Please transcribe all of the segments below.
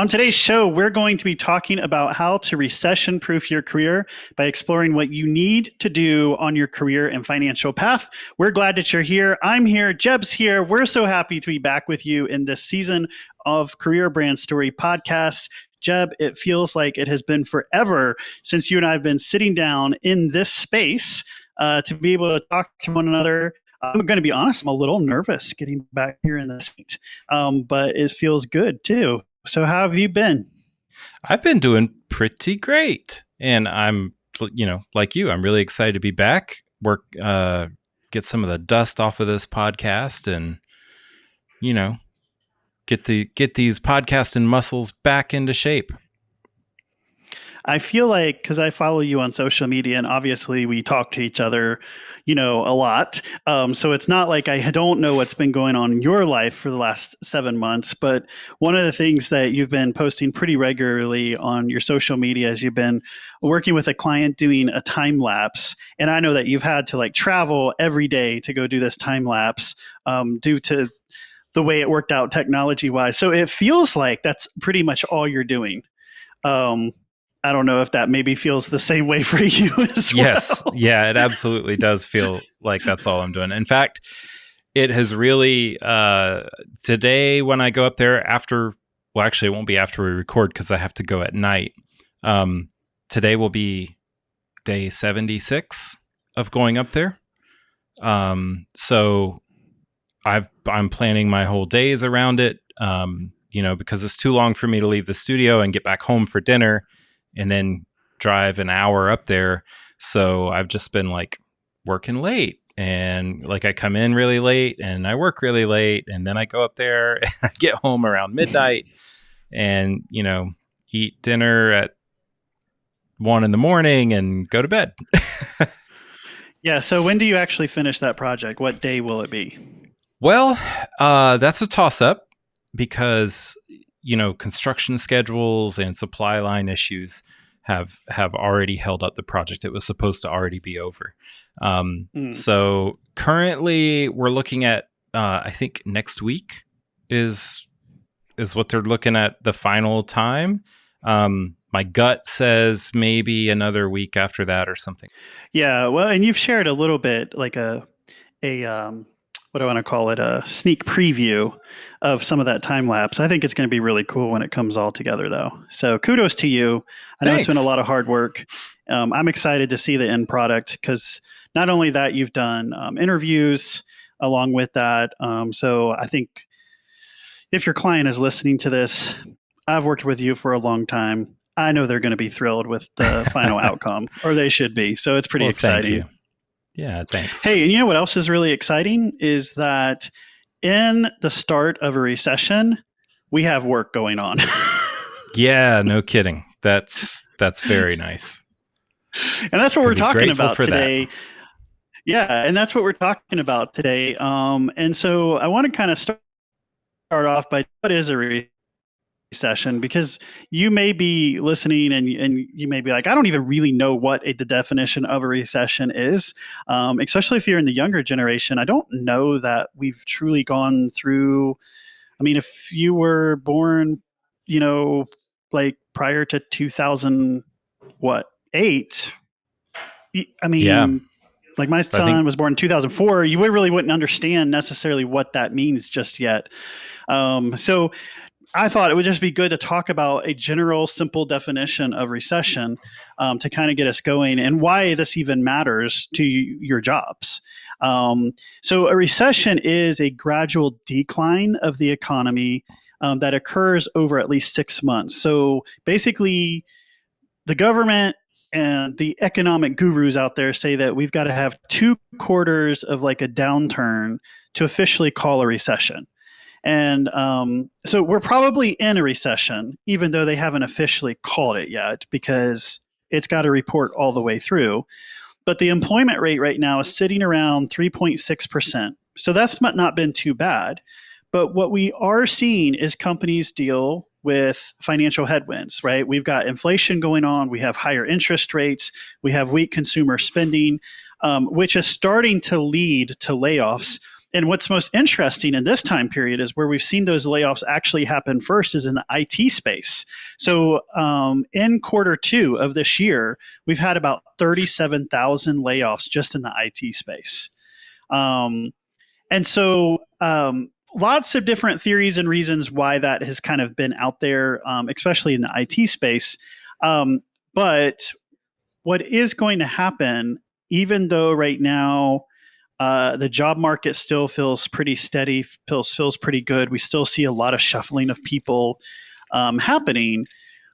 On today's show, we're going to be talking about how to recession-proof your career by exploring what you need to do on your career and financial path. We're glad that you're here. I'm here. Jebb's here. We're so happy to be back with you in this season of Career Brand Story podcast. Jebb, it feels like it has been forever since you and I have been sitting down in this space to be able to talk to one another. I'm going to be honest, I'm a little nervous getting back here in the seat, but it feels good too. So how have you been? I've been doing pretty great. And I'm, like you, I'm really excited to be back, get some of the dust off of this podcast and, get these podcasting muscles back into shape. I feel like, because I follow you on social media and obviously we talk to each other, a lot. So it's not like I don't know what's been going on in your life for the last 7 months. But one of the things that you've been posting pretty regularly on your social media is you've been working with a client doing a time lapse. And I know that you've had to travel every day to go do this time lapse due to the way it worked out technology wise. So it feels like that's pretty much all you're doing. I don't know if that maybe feels the same way for you as well. Yes. Yeah, it absolutely does feel like that's all I'm doing. In fact, it has really, today when I go up there actually it won't be after we record because I have to go at night. Today will be day 76 of going up there. So I'm planning my whole days around it, because it's too long for me to leave the studio and get back home for dinner and then drive an hour up there. So I've just been working late and I come in really late and I work really late and then I go up there and I get home around midnight and, eat dinner at 1 a.m. and go to bed. Yeah. So when do you actually finish that project? What day will it be? Well, that's a toss up because construction schedules and supply line issues have already held up the project. It was supposed to already be over. So currently we're looking at, I think next week is what they're looking at the final time. My gut says maybe another week after that or something. Yeah. Well, and you've shared a little bit what do I want to call it, a sneak preview of some of that time lapse. I think it's going to be really cool when it comes all together, though. So kudos to you. I know It's been a lot of hard work. I'm excited to see the end product because not only that, you've done interviews along with that. So I think if your client is listening to this, I've worked with you for a long time. I know they're going to be thrilled with the final outcome, or they should be. So it's pretty exciting. Thank you. Yeah, thanks. Hey, and you know what else is really exciting is that in the start of a recession, we have work going on. Yeah, no kidding. That's very nice. And that's what we're talking about today. Yeah, and that's what we're talking about today. And so I want to kind of start off by what is a recession, because you may be listening and you may be like, I don't even really know what the definition of a recession is, especially if you're in the younger generation. I don't know that we've truly gone through. I mean, if you were born, prior to 2008, I mean, yeah. My son was born in 2004. You really wouldn't understand necessarily what that means just yet. So I thought it would just be good to talk about a general, simple definition of recession to kind of get us going and why this even matters to your jobs. So a recession is a gradual decline of the economy that occurs over at least 6 months. So basically, the government and the economic gurus out there say that we've got to have 2 quarters of a downturn to officially call a recession. And so we're probably in a recession, even though they haven't officially called it yet, because it's got to report all the way through. But the employment rate right now is sitting around 3.6%. So that's not been too bad. But what we are seeing is companies deal with financial headwinds, right? We've got inflation going on. We have higher interest rates. We have weak consumer spending, which is starting to lead to layoffs. And what's most interesting in this time period is where we've seen those layoffs actually happen first is in the IT space. So in quarter 2 of this year, we've had about 37,000 layoffs just in the IT space. And so lots of different theories and reasons why that has kind of been out there, especially in the IT space. But what is going to happen, even though right now the job market still feels pretty steady, feels pretty good, we still see a lot of shuffling of people happening.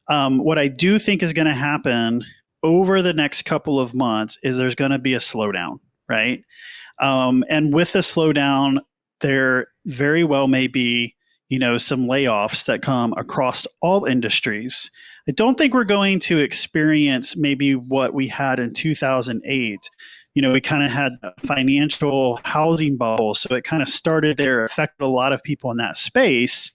What I do think is going to happen over the next couple of months is there's going to be a slowdown, right? And with the slowdown, there very well may be, some layoffs that come across all industries. I don't think we're going to experience maybe what we had in 2008. We kind of had a financial housing bubble, so it kind of started there, affected a lot of people in that space,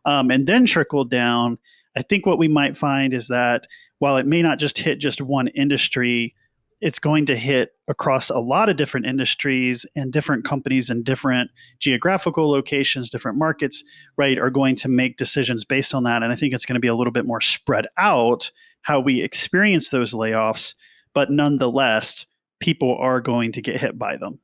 and then trickled down. I think what we might find is that while it may not just hit just one industry, it's going to hit across a lot of different industries, and different companies in different geographical locations, different markets, right, are going to make decisions based on that. And I think it's going to be a little bit more spread out how we experience those layoffs, but nonetheless, people are going to get hit by them.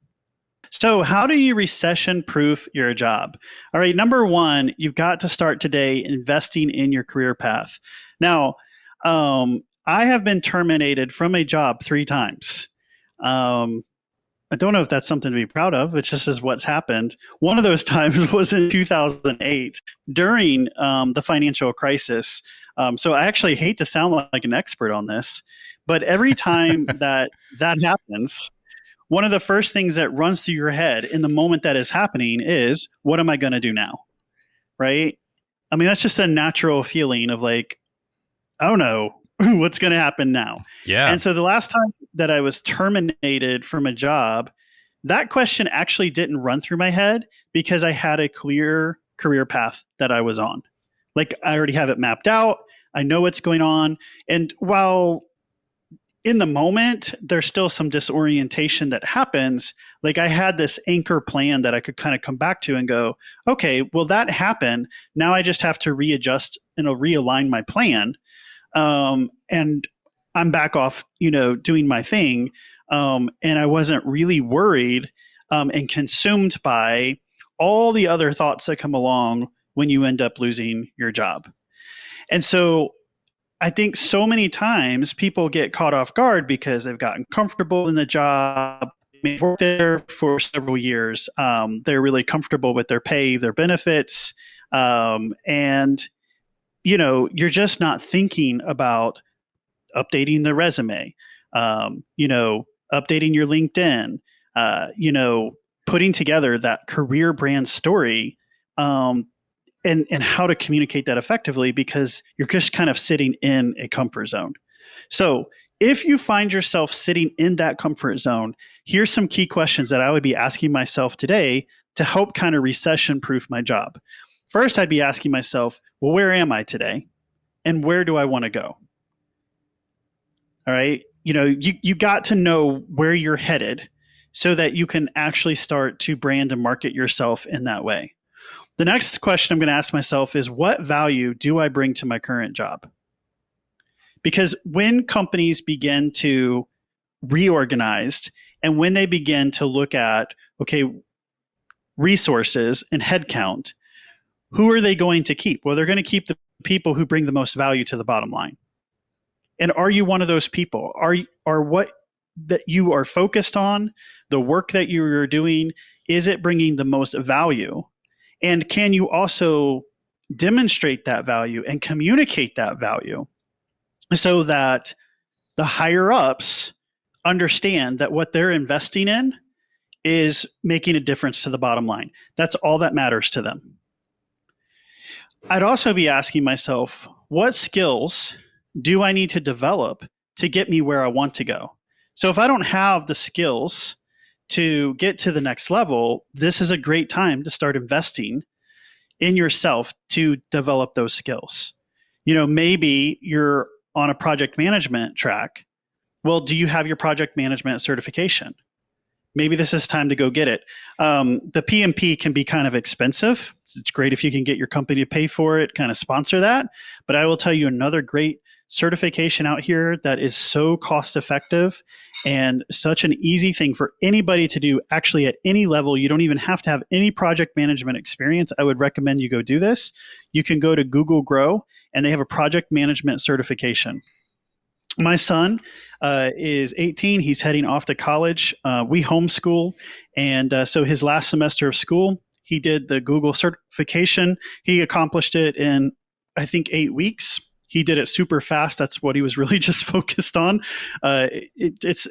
So how do you recession-proof your job? All right, number one, you've got to start today investing in your career path. Now, I have been terminated from a job 3 times. I don't know if that's something to be proud of. It just is what's happened. One of those times was in 2008 during the financial crisis. So I actually hate to sound like an expert on this, but every time that happens, one of the first things that runs through your head in the moment that is happening is, what am I going to do now? Right? I mean, that's just a natural feeling of like, oh no, what's going to happen now? Yeah. And so the last time that I was terminated from a job, that question actually didn't run through my head because I had a clear career path that I was on. Like, I already have it mapped out. I know what's going on. And while in the moment, there's still some disorientation that happens, like I had this anchor plan that I could kind of come back to and go, okay, well, that happened. Now I just have to readjust and realign my plan. And I'm back off, doing my thing. And I wasn't really worried and consumed by all the other thoughts that come along when you end up losing your job. And so I think so many times people get caught off guard because they've gotten comfortable in the job. They've worked there for several years. They're really comfortable with their pay, their benefits. And you're just not thinking about updating the resume, updating your LinkedIn, putting together that career brand story, and how to communicate that effectively, because you're just kind of sitting in a comfort zone. So if you find yourself sitting in that comfort zone, here's some key questions that I would be asking myself today to help kind of recession-proof my job. First, I'd be asking myself, well, where am I today? And where do I want to go? All right. You got to know where you're headed so that you can actually start to brand and market yourself in that way. The next question I'm going to ask myself is, what value do I bring to my current job? Because when companies begin to reorganize and when they begin to look at, okay, resources and headcount, who are they going to keep? Well, they're going to keep the people who bring the most value to the bottom line. And are you one of those people? Are what that you are focused on, the work that you are doing, is it bringing the most value? And can you also demonstrate that value and communicate that value so that the higher ups understand that what they're investing in is making a difference to the bottom line? That's all that matters to them. I'd also be asking myself, what skills do I need to develop to get me where I want to go? So if I don't have the skills to get to the next level, this is a great time to start investing in yourself to develop those skills. Maybe you're on a project management track. Well, do you have your project management certification? maybe this is time to go get it. The PMP can be kind of expensive. It's great if you can get your company to pay for it, kind of sponsor that. But I will tell you another great certification out here that is so cost effective and such an easy thing for anybody to do, actually at any level. You don't even have to have any project management experience. I would recommend you go do this. You can go to Google Grow, and they have a project management certification. My son is 18. He's heading off to college. We homeschool. And so his last semester of school, he did the Google certification. He accomplished it in, I think, 8 weeks. He did it super fast. That's what he was really just focused on. It's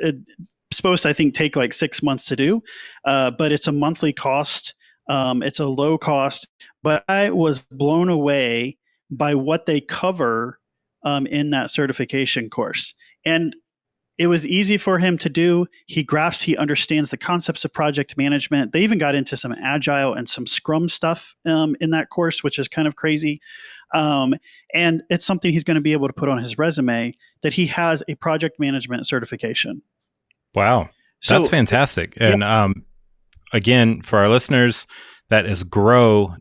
supposed to, I think, take like 6 months to do, but it's a monthly cost. It's a low cost, but I was blown away by what they cover in that certification course. And it was easy for him to do. He understands the concepts of project management. They even got into some agile and some scrum stuff in that course, which is kind of crazy. And it's something he's going to be able to put on his resume, that he has a project management certification. Wow. That's fantastic. And again, for our listeners, that is grow.google.com.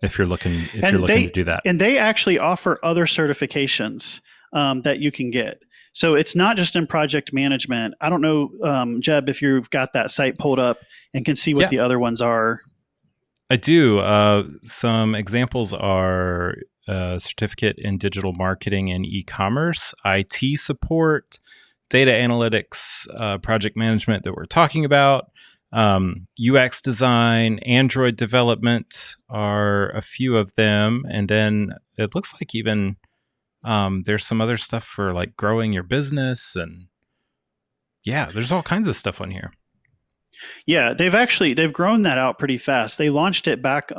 If you're looking to do that. And they actually offer other certifications that you can get. So it's not just in project management. I don't know, Jebb, if you've got that site pulled up and can see what the other ones are. I do. Some examples are certificate in digital marketing and e-commerce, IT support, data analytics, project management that we're talking about. UX design, Android development are a few of them. And then it looks like even there's some other stuff for like growing your business. And there's all kinds of stuff on here. Yeah, they've grown that out pretty fast. They launched it back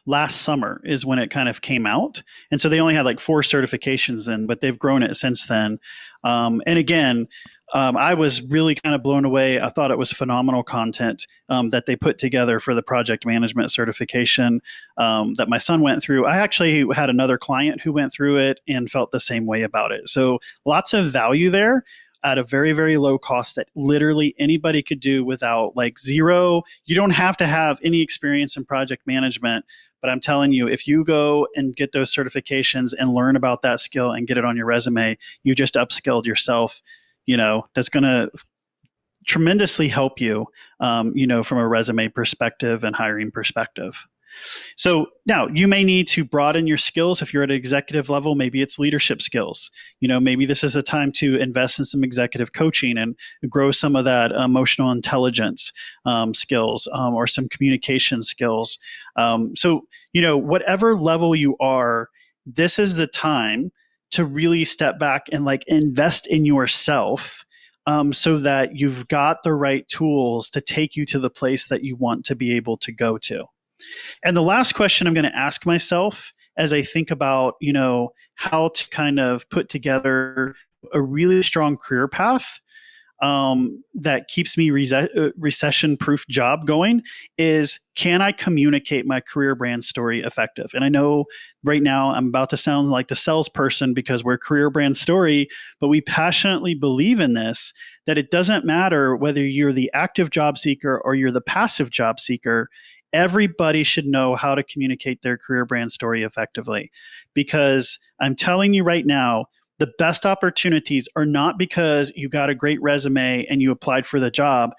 last summer is when it kind of came out. And so they only had like 4 certifications then, but they've grown it since then. And again, I was really kind of blown away. I thought it was phenomenal content that they put together for the project management certification that my son went through. I actually had another client who went through it and felt the same way about it. So lots of value there at a very, very low cost that literally anybody could do without like zero. You don't have to have any experience in project management. But I'm telling you, if you go and get those certifications and learn about that skill and get it on your resume, you just upskilled yourself. That's going to tremendously help you, from a resume perspective and hiring perspective. So now you may need to broaden your skills. If you're at an executive level, maybe it's leadership skills. Maybe this is a time to invest in some executive coaching and grow some of that emotional intelligence skills or some communication skills. So, whatever level you are, this is the time to really step back and like invest in yourself so that you've got the right tools to take you to the place that you want to be able to go to. And the last question I'm going to ask myself as I think about, how to kind of put together a really strong career path that keeps me recession-proof job going is, can I communicate my career brand story effective? And I know right now I'm about to sound like the salesperson because we're career brand story, but we passionately believe in this, that it doesn't matter whether you're the active job seeker or you're the passive job seeker. Everybody should know how to communicate their career brand story effectively, because I'm telling you right now, the best opportunities are not because you got a great resume and you applied for the job.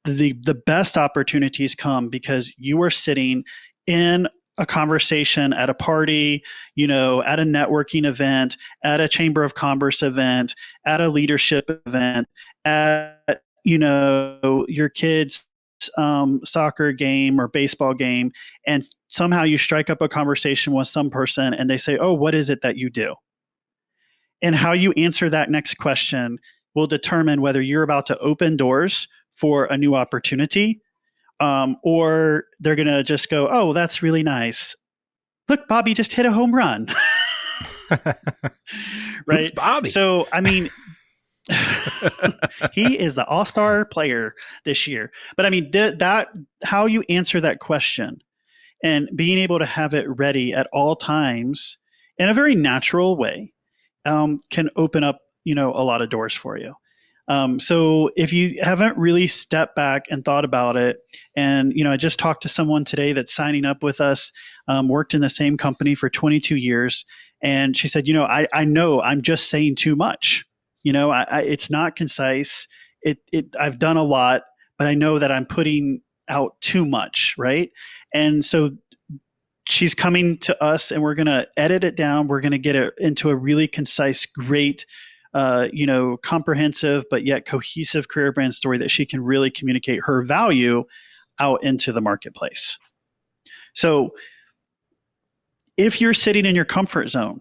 The best opportunities come because you are sitting in a conversation at a party, at a networking event, at a Chamber of Commerce event, at a leadership event, at, your kids' soccer game or baseball game, and somehow you strike up a conversation with some person and they say, "Oh, what is it that you do?" And how you answer that next question will determine whether you're about to open doors for a new opportunity, or they're going to just go, "Oh, that's really nice. Look, Bobby just hit a home run." Right? Who's Bobby? So, I mean, he is the all-star player this year. But I mean, that how you answer that question and being able to have it ready at all times in a very natural way can open up, a lot of doors for you. So if you haven't really stepped back and thought about it, and I just talked to someone today that's signing up with us, worked in the same company for 22 years, and she said, I know I'm just saying too much. It's not concise. I've done a lot, but I know that I'm putting out too much, right? And so she's coming to us, and we're going to edit it down. We're going to get it into a really concise, great, comprehensive but yet cohesive career brand story that she can really communicate her value out into the marketplace. So if you're sitting in your comfort zone,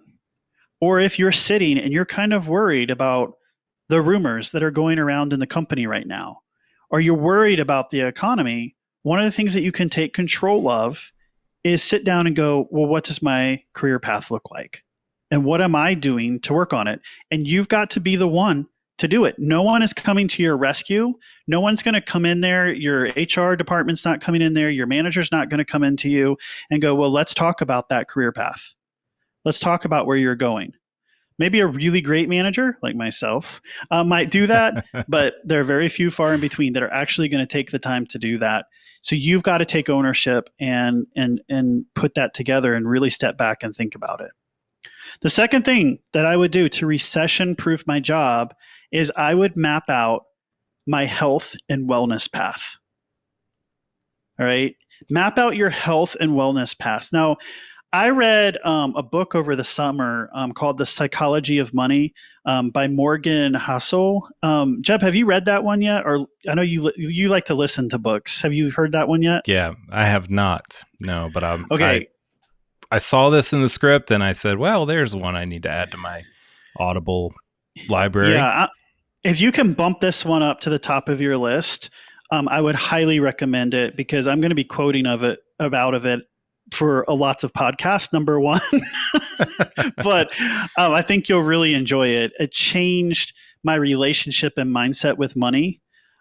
or if you're sitting and you're kind of worried about the rumors that are going around in the company right now, or you're worried about the economy, one of the things that you can take control of is sit down and go, well, what does my career path look like? And what am I doing to work on it? And you've got to be the one to do it. No one is coming to your rescue. No one's going to come in there. Your HR department's not coming in there. Your manager's not going to come into you and go, well, let's talk about that career path. Let's talk about where you're going. Maybe a really great manager like myself might do that, but there are very few far in between that are actually going to take the time to do that. So you've got to take ownership and put that together and really step back and think about it. The second thing that I would do to recession-proof my job is I would map out my health and wellness path. All right? Map out your health and wellness path. Now, I read a book over the summer called The Psychology of Money by Morgan Hassell. Jebb, have you read that one yet? Or I know you like to listen to books. Have you heard that one yet? Yeah, I have not. No, but okay. I saw this in the script and I said, well, there's one I need to add to my Audible library. Yeah. If you can bump this one up to the top of your list, I would highly recommend it because I'm going to be quoting about it for lots of podcasts, number one. But I think you'll really enjoy it. It changed my relationship and mindset with money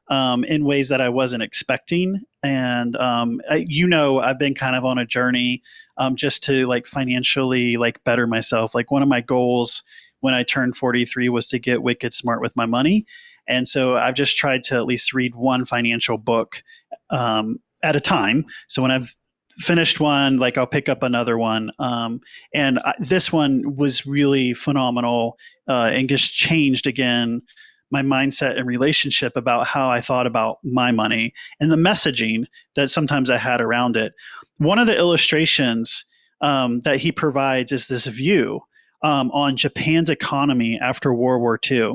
in ways that I wasn't expecting. And, I've been kind of on a journey just to financially better myself. One of my goals when I turned 43 was to get wicked smart with my money. And so I've just tried to at least read one financial book at a time. So when I've finished one, I'll pick up another one. This one was really phenomenal and just changed again my mindset and relationship about how I thought about my money and the messaging that sometimes I had around it. One of the illustrations that he provides is this view on Japan's economy after World War II.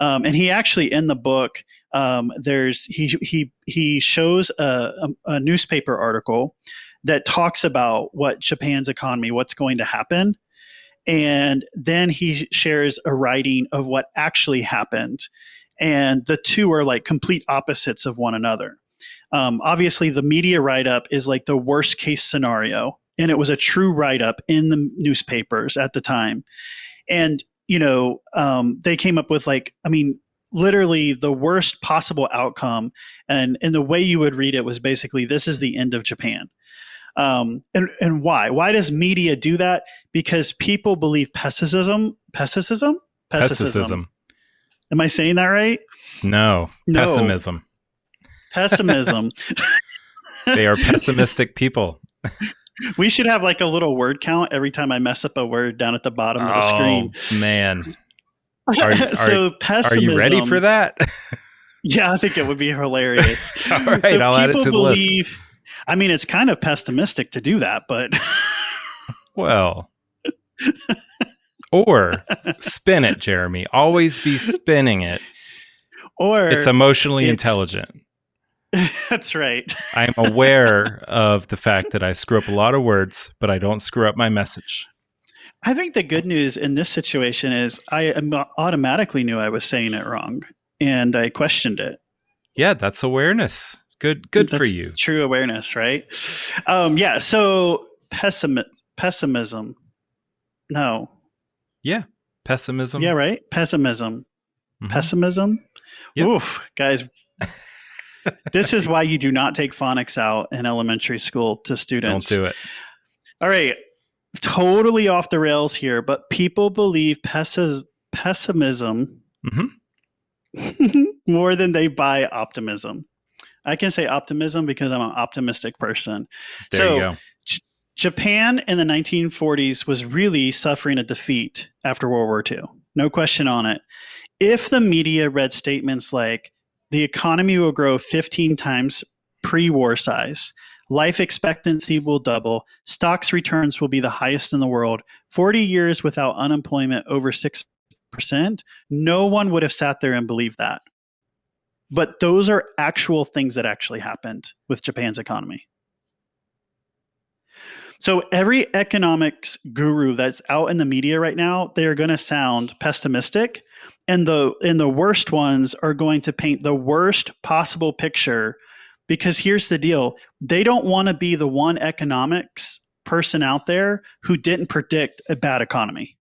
And he actually, in the book, he shows a newspaper article that talks about what Japan's economy, what's going to happen. And then he shares a writing of what actually happened. And the two are complete opposites of one another. Obviously, the media write-up is the worst case scenario. And it was a true write-up in the newspapers at the time. And, they came up with literally the worst possible outcome. And the way you would read it was basically, this is the end of Japan. And why? Why does media do that? Because people believe pessimism. Am I saying that right? No. Pessimism. They are pessimistic people. We should have a little word count every time I mess up a word down at the bottom of the screen. Oh, man. So pessimism. Are you ready for that? Yeah, I think it would be hilarious. All right, so I'll add it to the list. I mean, it's kind of pessimistic to do that, but... Well... Or spin it, Jeremy. Always be spinning it. Or it's emotionally intelligent. That's right. I am aware of the fact that I screw up a lot of words, but I don't screw up my message. I think the good news in this situation is I automatically knew I was saying it wrong, and I questioned it. Yeah, that's awareness. Good for you. True awareness, right? Yeah. So pessimism. No. Yeah. Pessimism. Yeah, right? Pessimism. Mm-hmm. Pessimism? Yep. Oof, guys. This is why you do not take phonics out in elementary school to students. Don't do it. All right. Totally off the rails here, but people believe pessimism. Mm-hmm. more than they buy optimism. I can say optimism because I'm an optimistic person. There you So, go. Japan in the 1940s was really suffering a defeat after World War II. No question on it. If the media read statements like the economy will grow 15 times pre-war size, life expectancy will double, stocks returns will be the highest in the world, 40 years without unemployment over 6%, no one would have sat there and believed that. But those are actual things that actually happened with Japan's economy. So every economics guru that's out in the media right now, they are going to sound pessimistic, and the worst ones are going to paint the worst possible picture, because here's the deal. They don't want to be the one economics person out there who didn't predict a bad economy.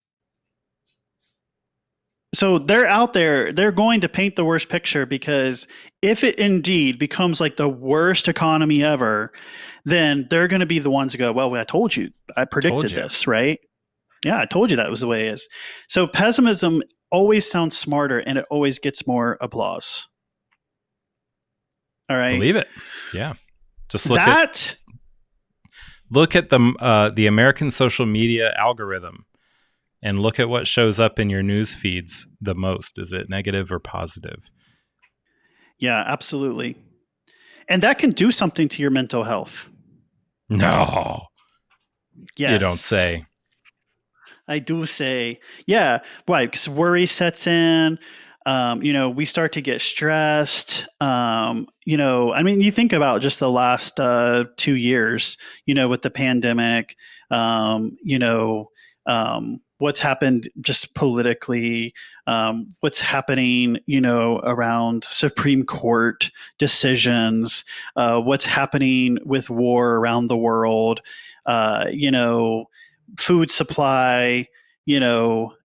So they're out there, they're going to paint the worst picture, because if it indeed becomes like the worst economy ever, then they're going to be the ones who go, well, I told you, I predicted this, right? Yeah, I told you that was the way it is. So pessimism always sounds smarter, and it always gets more applause. All right. Believe it. Yeah. Just look at the American social media algorithm, and look at what shows up in your news feeds the most. Is it negative or positive? Yeah, absolutely. And that can do something to your mental health. No. Yes. You don't say. I do say, yeah, right, because worry sets in. We start to get stressed. You think about just the last 2 years, with the pandemic, what's happened just politically, what's happening, around Supreme Court decisions, what's happening with war around the world, food supply,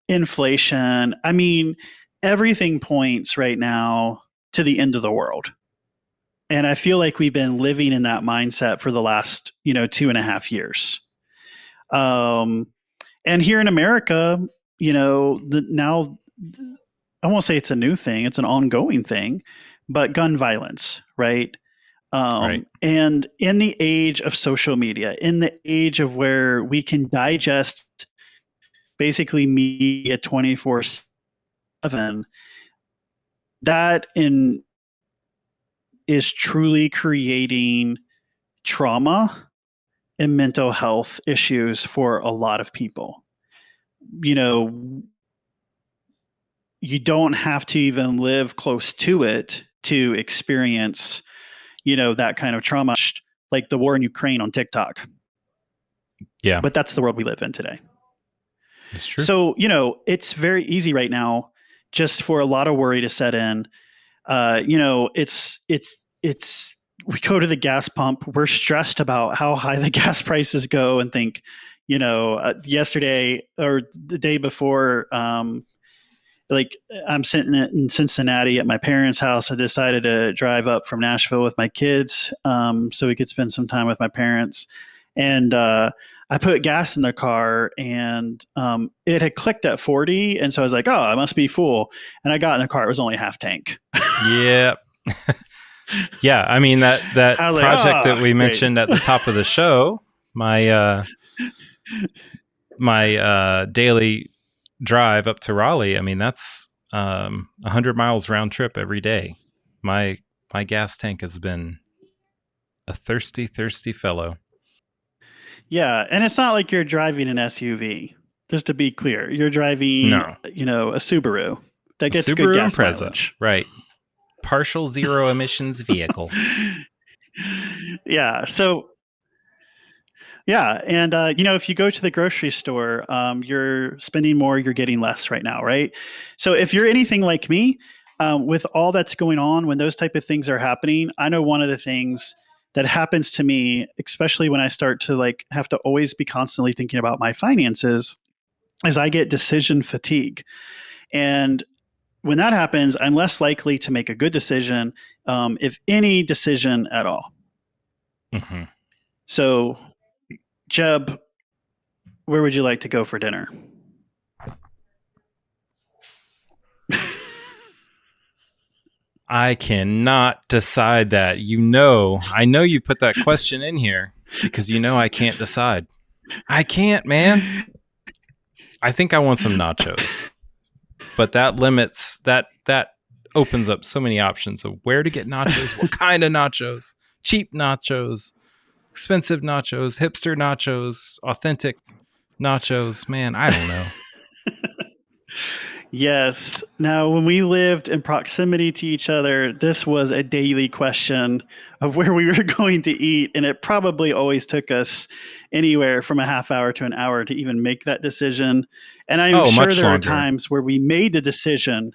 inflation. I mean, everything points right now to the end of the world. And I feel like we've been living in that mindset for the last, 2.5 years. And here in America, now I won't say it's a new thing, it's an ongoing thing, but gun violence, right? Right. And in the age of social media, in the age of where we can digest basically media 24/7, that is truly creating trauma and mental health issues for a lot of people. You don't have to even live close to it to experience, that kind of trauma, like the war in Ukraine on TikTok. Yeah. But that's the world we live in today. It's true. So, it's very easy right now just for a lot of worry to set in. It's we go to the gas pump, we're stressed about how high the gas prices go, and think, yesterday or the day before, like I'm sitting in Cincinnati at my parents' house. I decided to drive up from Nashville with my kids, so we could spend some time with my parents. And I put gas in the car, and it had clicked at 40. And so I was like, oh, I must be full. And I got in the car. It was only half tank. Yeah. Yeah. I mean, that project that we mentioned at the top of the show, my daily drive up to Raleigh, I mean, that's 100 miles round trip every day. My gas tank has been a thirsty fellow. Yeah, and it's not like you're driving an SUV. Just to be clear, you're driving, a Subaru that gets Subaru good gas Impreza, mileage. right? Partial zero emissions vehicle. Yeah. So, yeah, and if you go to the grocery store, you're spending more, you're getting less right now, right? So if you're anything like me, with all that's going on, when those type of things are happening, I know one of the things that happens to me, especially when I start to have to always be constantly thinking about my finances, is I get decision fatigue. And when that happens, I'm less likely to make a good decision, if any decision at all. Mm-hmm. So, Jebb, where would you like to go for dinner? I cannot decide that. I know you put that question in here because I can't decide. I can't, man. I think I want some nachos. But that limits that opens up so many options of where to get nachos, what kind of nachos, cheap nachos, expensive nachos, hipster nachos, authentic nachos. Man, I don't know. Yes. Now, when we lived in proximity to each other, this was a daily question of where we were going to eat. And it probably always took us anywhere from a half hour to an hour to even make that decision. And I'm sure much there longer. are times where we made the decision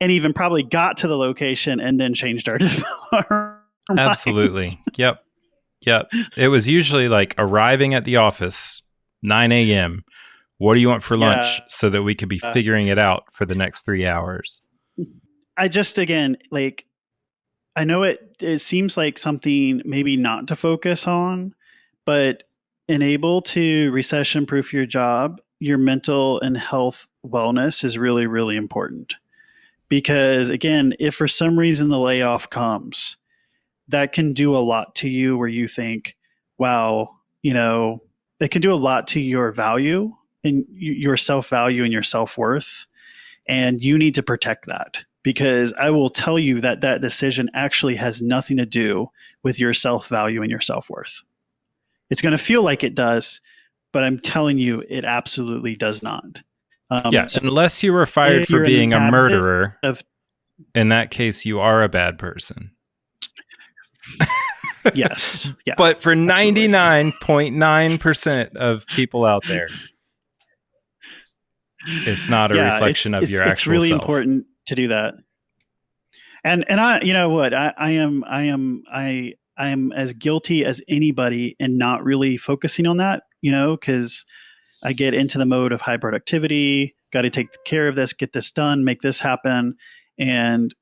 and even probably got to the location and then changed our Absolutely. minds. Yep. It was usually like arriving at the office, 9 a.m. What do you want for lunch so that we could be figuring it out for the next 3 hours? I just, again, like, I know it seems like something maybe not to focus on, but enable to recession proof your job, your mental and health wellness is really, really important. Because again, if for some reason the layoff comes, that can do a lot to you where you think, wow, it can do a lot to your value and your self value and your self worth. And you need to protect that because I will tell you that that decision actually has nothing to do with your self value and your self worth. It's going to feel like it does, but I'm telling you, it absolutely does not. So unless you were fired for being a murderer, in that case, you are a bad person. Yes. Yeah. But for 99.9% of people out there, it's not a reflection of your actual self. It's really important to do that. And I, you know what, I am as guilty as anybody in not really focusing on that, because I get into the mode of high productivity, got to take care of this, get this done, make this happen. And,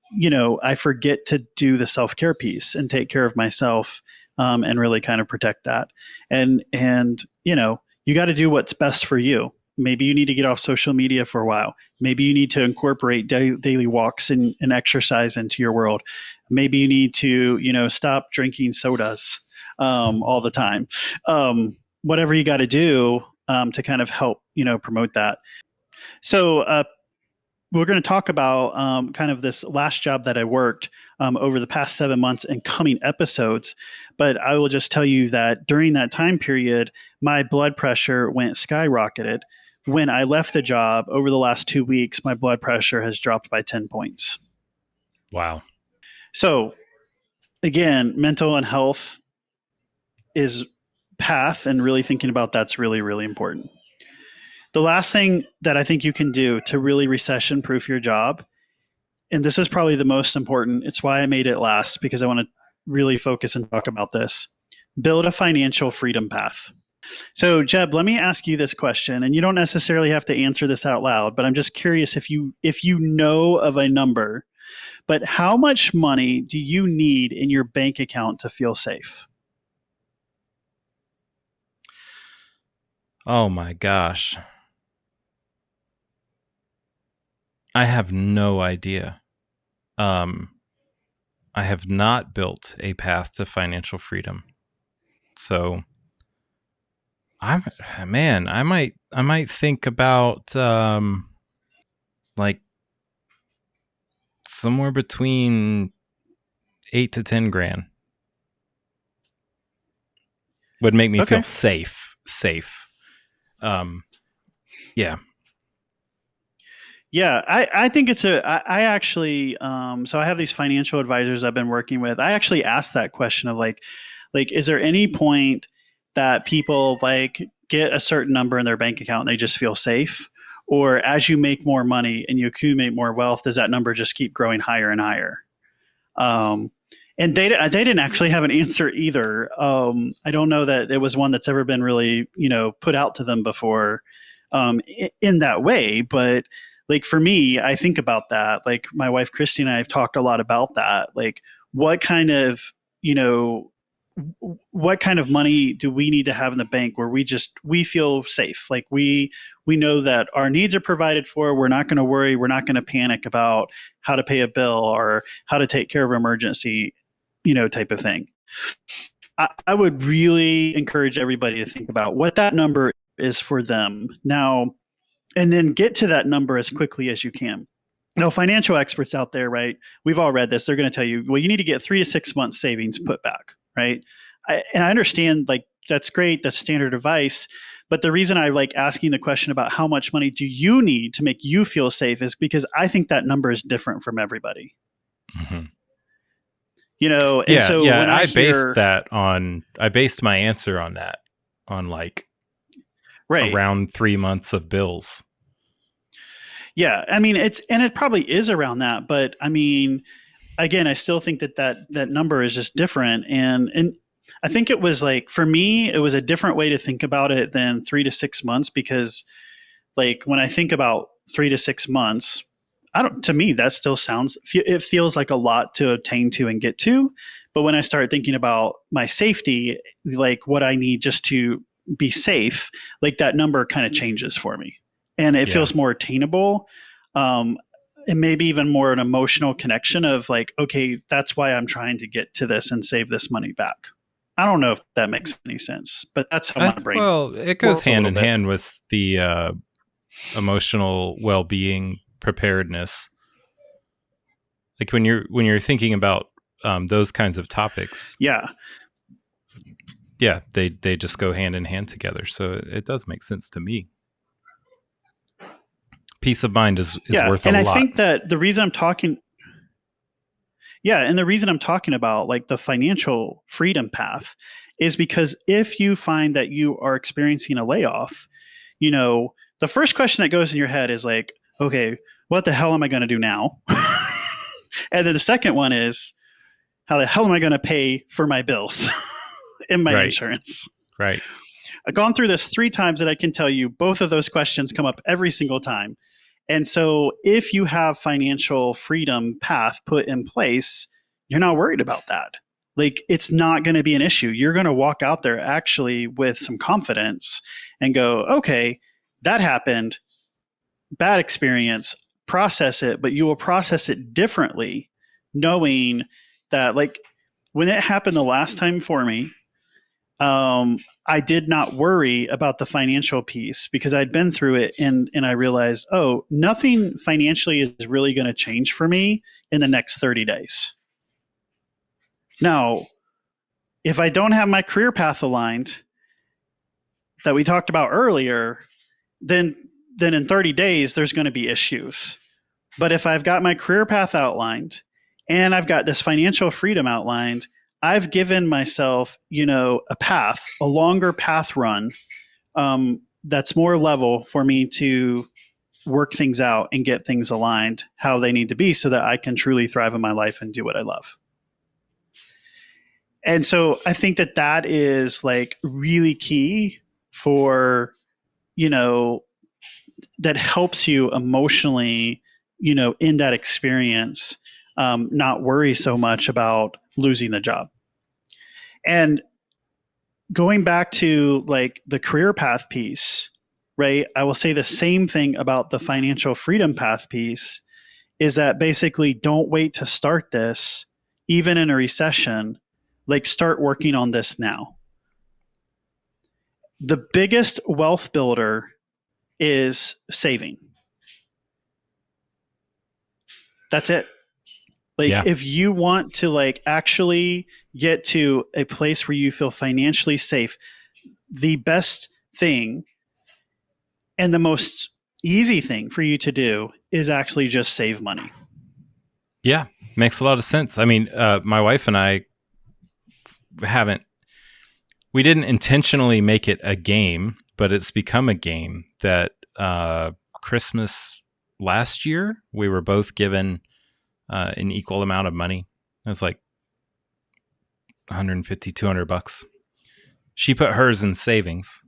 I forget to do the self-care piece and take care of myself and really kind of protect that. And you got to do what's best for you. Maybe you need to get off social media for a while. Maybe you need to incorporate daily walks and exercise into your world. Maybe you need to, stop drinking sodas all the time. Whatever you got to do to kind of help, promote that. So we're going to talk about kind of this last job that I worked over the past 7 months in coming episodes. But I will just tell you that during that time period, my blood pressure went skyrocketed. When I left the job over the last 2 weeks, my blood pressure has dropped by 10 points. Wow. So again, mental and health is path, and really thinking about that's really, really important. The last thing that I think you can do to really recession proof your job, and this is probably the most important, it's why I made it last, because I want to really focus and talk about this. Build a financial freedom path. So Jebb, let me ask you this question, and you don't necessarily have to answer this out loud, but I'm just curious if you know of a number, but how much money do you need in your bank account to feel safe? Oh my gosh. I have no idea. I have not built a path to financial freedom. So I might think about like somewhere between 8 to 10 grand would make me feel safe. Yeah. Yeah, I think I actually, so I have these financial advisors I've been working with. I actually asked that question of like, is there any point that people like get a certain number in their bank account and they just feel safe? Or as you make more money and you accumulate more wealth, does that number just keep growing higher and higher? And they didn't actually have an answer either. I don't know that it was one that's ever been really, put out to them before in that way. But like for me, I think about that. Like my wife, Christy, and I have talked a lot about that. Like what kind of, what kind of money do we need to have in the bank where we feel safe, like we know that our needs are provided for, we're not going to worry, we're not going to panic about how to pay a bill or how to take care of an emergency, type of thing. I would really encourage everybody to think about what that number is for them now, and then get to that number as quickly as you can. Financial experts out there, right? We've all read this. They're going to tell you, well, you need to get 3 to 6 months savings put back, right? And I understand, like, that's great. That's standard advice. But the reason I like asking the question about how much money do you need to make you feel safe is because I think that number is different from everybody. Mm-hmm. And so when I based my answer on that, on like around 3 months of bills. Yeah. I mean, it probably is around that, but I mean, again, I still think that number is just different. And I think it was like, for me, it was a different way to think about it than 3 to 6 months, because like when I think about 3 to 6 months, to me, that still it feels like a lot to attain to and get to. But when I start thinking about my safety, like what I need just to be safe, like that number kind of changes for me, and it feels more attainable. And maybe even more an emotional connection of like, okay, that's why I'm trying to get to this and save this money back. I don't know if that makes any sense, but that's how my brain. Well, it goes hand in hand with the emotional well-being, preparedness. Like when you're thinking about those kinds of topics. Yeah, they just go hand in hand together. So it does make sense to me. Peace of mind is worth a lot. And I think that the reason I'm talking about like the financial freedom path is because if you find that you are experiencing a layoff, the first question that goes in your head is like, okay, what the hell am I going to do now? And then the second one is, how the hell am I going to pay for my bills and my insurance? Right. I've gone through this 3 times and I can tell you both of those questions come up every single time. And so if you have financial freedom path put in place, you're not worried about that. Like, it's not going to be an issue. You're going to walk out there actually with some confidence and go, okay, that happened, bad experience, process it, but you will process it differently, knowing that like when it happened the last time for me, I did not worry about the financial piece because I'd been through it, and I realized, oh, nothing financially is really going to change for me in the next 30 days. Now, if I don't have my career path aligned that we talked about earlier, then in 30 days, there's going to be issues. But if I've got my career path outlined and I've got this financial freedom outlined, I've given myself, a path, a longer path run that's more level for me to work things out and get things aligned how they need to be so that I can truly thrive in my life and do what I love. And so I think that is like really key for, that helps you emotionally, in that experience, not worry so much about losing the job. And going back to like the career path piece, right? I will say the same thing about the financial freedom path piece, is that basically don't wait to start this, even in a recession, like start working on this now. The biggest wealth builder is saving. That's it. Like if you want to like actually get to a place where you feel financially safe, the best thing and the most easy thing for you to do is actually just save money. Yeah, makes a lot of sense. I mean, my wife and I we didn't intentionally make it a game, but it's become a game that Christmas last year, we were both given an equal amount of money. It was like $150, $200. She put hers in savings.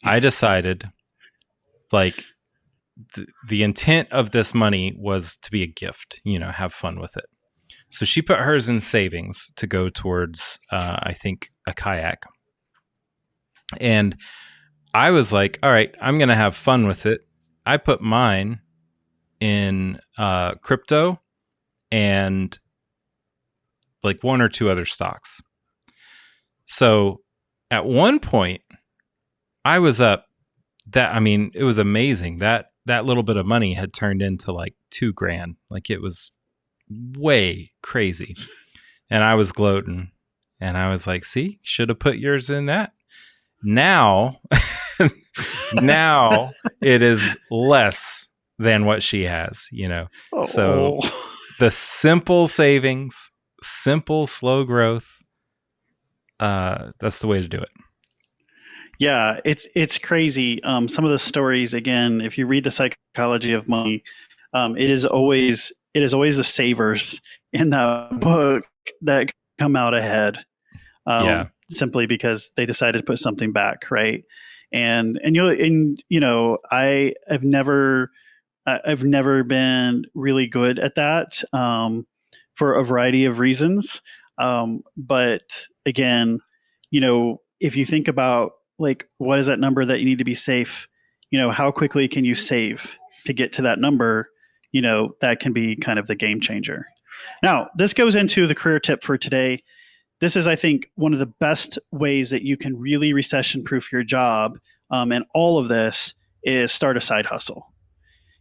I decided like the intent of this money was to be a gift, have fun with it. So she put hers in savings to go towards, I think, a kayak. And I was like, all right, I'm going to have fun with it. I put mine in crypto and like one or two other stocks. So at one point, I was up it was amazing. That little bit of money had turned into like $2,000. Like it was way crazy. And I was gloating. And I was like, see, should have put yours in that. Now, now it is less than what she has, Oh. So the simple savings, simple, slow growth, that's the way to do it. Yeah, it's crazy. Some of the stories, again, if you read The Psychology of Money, it is always the savers in that book that come out ahead. Simply because they decided to put something back, right? And I have never been really good at that for a variety of reasons. But again, if you think about like what is that number that you need to be safe, how quickly can you save to get to that number? That can be kind of the game changer. Now, this goes into the career tip for today. This is, I think, one of the best ways that you can really recession-proof your job. And all of this is start a side hustle.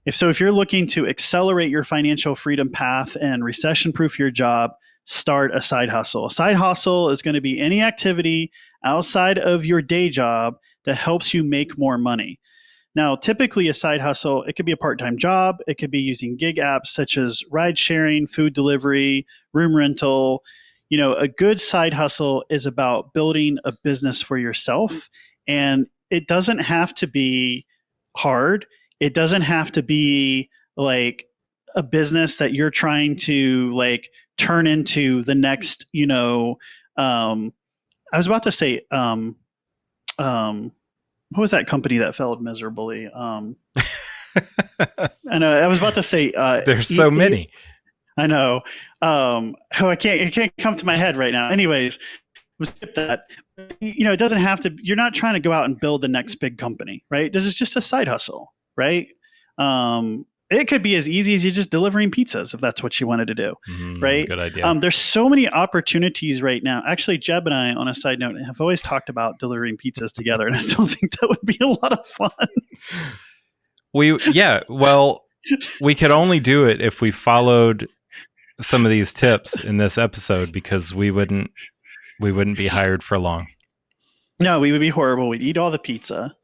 If you're looking to accelerate your financial freedom path and recession-proof your job, start a side hustle. A side hustle is going to be any activity outside of your day job that helps you make more money. Now, typically a side hustle, it could be a part-time job. It could be using gig apps such as ride sharing, food delivery, room rental. A good side hustle is about building a business for yourself. And it doesn't have to be hard. It doesn't have to be like a business that you're trying to like turn into the next, I was about to say, what was that company that failed miserably? I know I was about to say, there's so many. I know. It can't come to my head right now. Anyways, skip that. It doesn't have to. You're not trying to go out and build the next big company, right? This is just a side hustle, right? It could be as easy as you just delivering pizzas if that's what you wanted to do, right? Good idea. There's so many opportunities right now. Actually, Jebb and I, on a side note, have always talked about delivering pizzas together, and I still think that would be a lot of fun. We could only do it if we followed some of these tips in this episode, because we wouldn't be hired for long. No, we would be horrible. We'd eat all the pizza.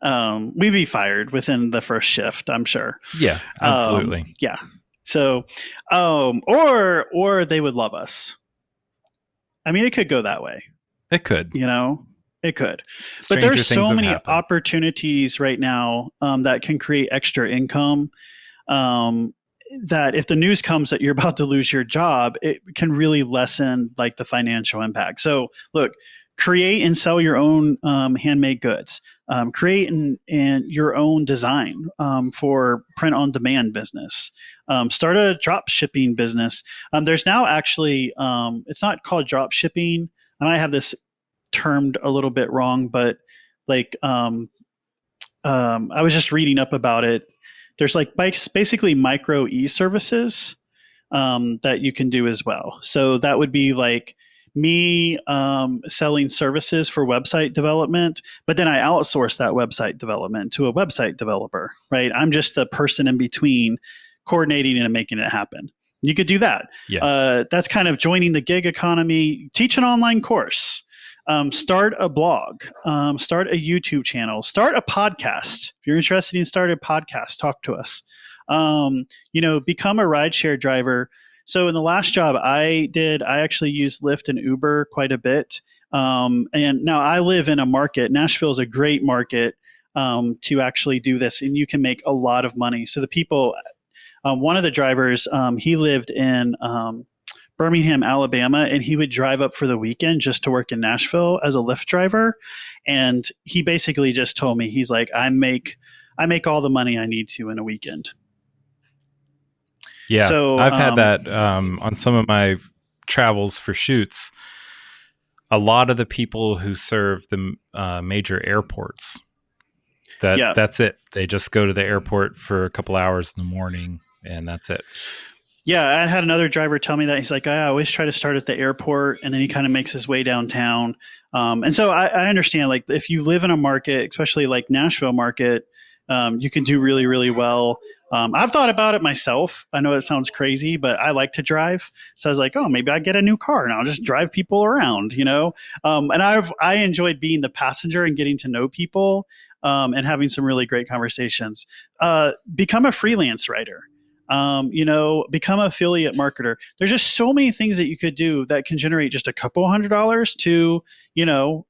We'd be fired within the first shift, I'm sure. Yeah, absolutely. Yeah. So, or they would love us. I mean, it could go that way. It could. It could. Stranger but there's so many happened. opportunities right now that can create extra income. That if the news comes that you're about to lose your job, it can really lessen like the financial impact. So look, create and sell your own handmade goods. Create and your own design for print on demand business. Start a drop shipping business. There's now actually, it's not called drop shipping. I might have this termed a little bit wrong, but like I was just reading up about it. There's like basically micro e-services that you can do as well. So that would be like me selling services for website development, but then I outsource that website development to a website developer, right? I'm just the person in between coordinating and making it happen. You could do that. Yeah. That's kind of joining the gig economy. Teach an online course. Start a blog, start a YouTube channel, start a podcast. If you're interested in starting a podcast, talk to us. Become a rideshare driver. So in the last job I did, I actually used Lyft and Uber quite a bit. And now I live in a market. Nashville is a great market to actually do this, and you can make a lot of money. So the people, one of the drivers, he lived in Birmingham, Alabama, and he would drive up for the weekend just to work in Nashville as a Lyft driver. And he basically just told me, he's like, I make all the money I need to in a weekend. Yeah, So I've had that on some of my travels for shoots. A lot of the people who serve the major airports, that's it. They just go to the airport for a couple hours in the morning, and that's it. Yeah, I had another driver tell me that. He's like, I always try to start at the airport, and then he kind of makes his way downtown. And so I understand, like, if you live in a market, especially like Nashville market, you can do really, really well. I've thought about it myself. I know it sounds crazy, but I like to drive. So I was like, oh, maybe I get a new car and I'll just drive people around, you know? And I enjoyed being the passenger and getting to know people and having some really great conversations. Become a freelance writer. Become an affiliate marketer. There's just so many things that you could do that can generate just a couple $100 to,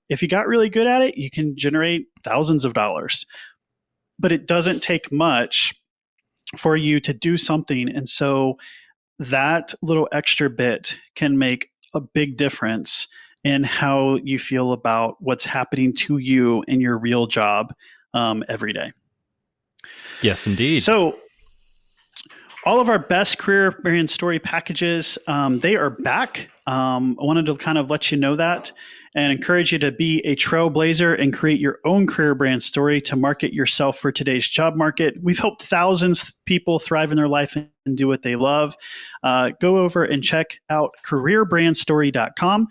if you got really good at it, you can generate thousands of dollars. But it doesn't take much for you to do something. And so that little extra bit can make a big difference in how you feel about what's happening to you in your real job every day. Yes, indeed. So all of our best career brand story packages, they are back. I wanted to kind of let you know that and encourage you to be a trailblazer and create your own career brand story to market yourself for today's job market. We've helped thousands of people thrive in their life and do what they love. Go over and check out careerbrandstory.com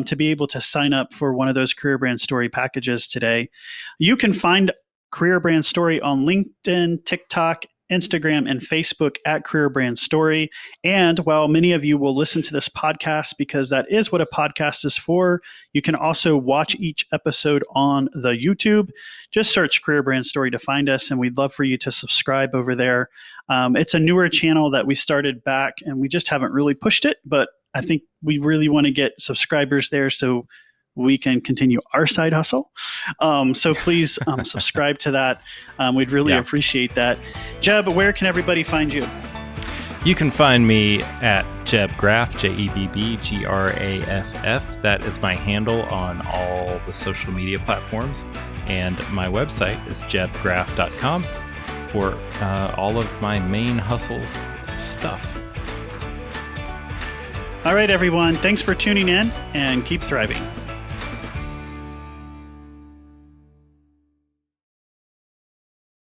to be able to sign up for one of those career brand story packages today. You can find Career Brand Story on LinkedIn, TikTok, Instagram, and Facebook at Career Brand Story. And while many of you will listen to this podcast because that is what a podcast is for, you can also watch each episode on the YouTube. Just search Career Brand Story to find us, and we'd love for you to subscribe over there. It's a newer channel that we started back, and we just haven't really pushed it, but I think we really want to get subscribers there so we can continue our side hustle. So please subscribe to that. We'd really appreciate that. Jebb, where can everybody find you? You can find me at Jebb Graff, JEBBGRAFF. That is my handle on all the social media platforms. And my website is jebbgraff.com for all of my main hustle stuff. All right, everyone. Thanks for tuning in and keep thriving.